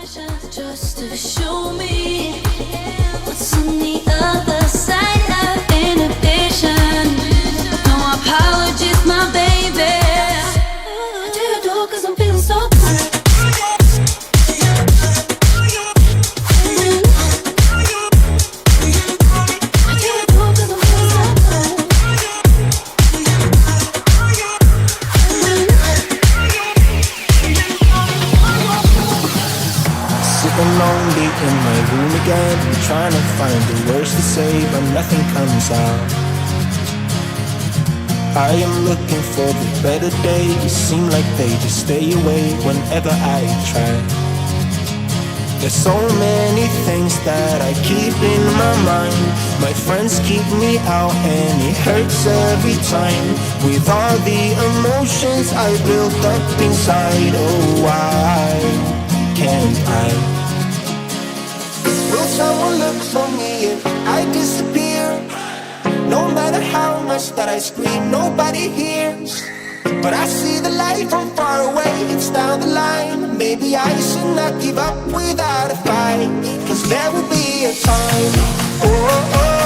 just to show me what's on the other side of inhibition. No apologies, my baby. I do it all 'cause I'm feeling so good. Lonely in my room again, trying to find the words to say, but nothing comes out. I am looking for the better days, seem like they just stay away whenever I try. There's so many things that I keep in my mind. My friends keep me out and it hurts every time. With all the emotions I built up inside, oh why can't I? Will someone look for me if I disappear? No matter how much that I scream, nobody hears. But I see the light from far away, it's down the line. Maybe I should not give up without a fight, 'cause there will be a time, oh, oh, oh.